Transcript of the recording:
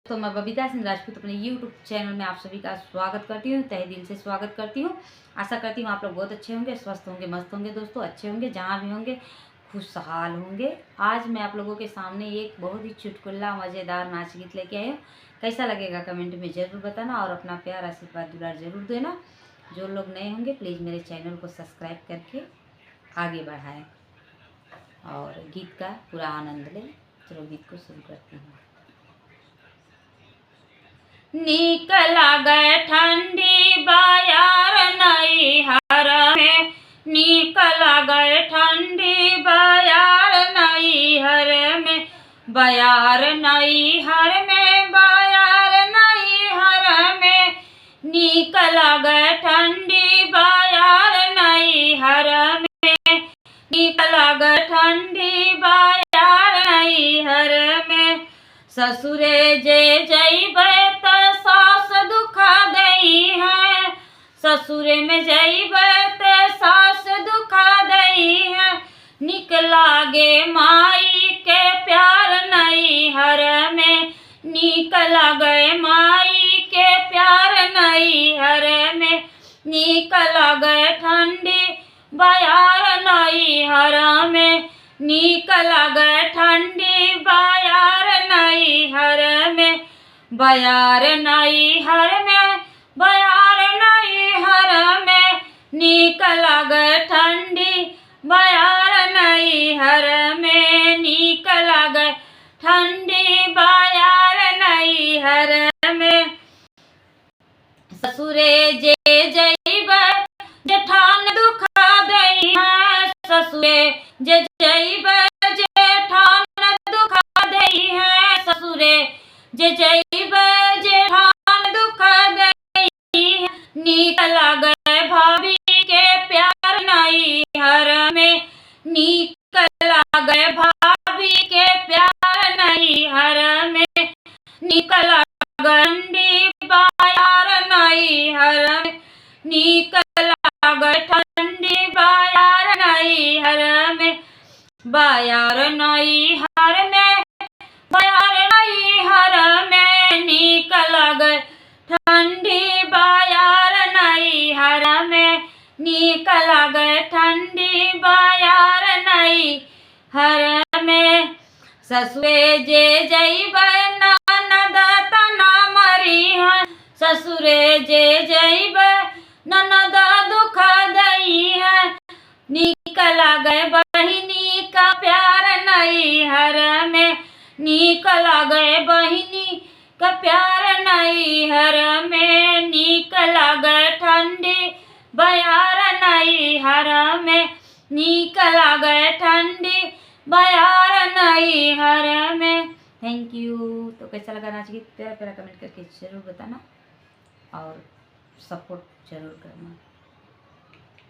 तो मैं बबीता सिंह राजपूत अपने YouTube चैनल में आप सभी का स्वागत करती हूँ, तहे दिल से स्वागत करती हूँ। आशा करती हूँ आप लोग बहुत अच्छे होंगे, स्वस्थ होंगे, मस्त होंगे दोस्तों, अच्छे होंगे, जहाँ भी होंगे खुशहाल होंगे। आज मैं आप लोगों के सामने एक बहुत ही चुटकुला मज़ेदार नाच गीत लेके आई हूँ। कैसा लगेगा कमेंट में ज़रूर बताना और अपना प्यार आशीर्वाद दुलार ज़रूर देना। जो लोग नए होंगे प्लीज़ मेरे चैनल को सब्सक्राइब करके आगे बढ़ाएँ और गीत का पूरा आनंद लें। चलो गीत को शुरू करते हैं। नीक लागे ठंडी बायार नैहर में, नीक लागे ठंडी बायार नैहर में, बायार नैहर में, बायार नैहर में, नीक लागे ठंडी बायार नैहर में, नीक लागे ठंडी बायार नैहर में। ससुरे जे जइबै त सास दुखा दई है, ससुरे में जइबै त सास दुखा दई है, निक लागे माई के प्यार नैहर में, निक लागे माई के प्यार नैहर में, निक लागे ठंडी बायार नैहर में, निक लागे ठंडी बायार नैहर में, बायार नैहर में, बायार नैहर में, नीक लागे ठंडी बायार नैहर में, नीक लागे ठंडी बायार नैहर में। ससुरे जे जइबै जेठान दुखा दई है, ससुरे जे जइबै जेठान दुखा दई है, ससुरे जे जइबै जेठान दुखा दई है, नीक लागे भाभी के प्यार नैहर में, नीक लागे भाभी के प्यार नैहर में, नीक लागे ठंडी बायार नैहर में, नीक लागे ठंडी बायार नैहर में, बायार नैहर में, बायार नैहर में, नीक लागे ठंडी बायार नैहर में, नीक लागे ठंडी बायार नैहर में। ससुरे जे जइबै ननद तना मरी है, ससुरे जे जइबै ननद दुखा दई है, नीक लागे बहिनी का प्यार नैहर में, नीक लागे बहिनी का प्यार नैहर में, नीक लागे ठंडी बायार नैहर में, नीक लागे ठंडी बायार नैहर में। Thank you. तो कैसा लगा नाच गीत प्यारा प्यारा कमेंट करके ज़रूर बताना और सपोर्ट ज़रूर करना।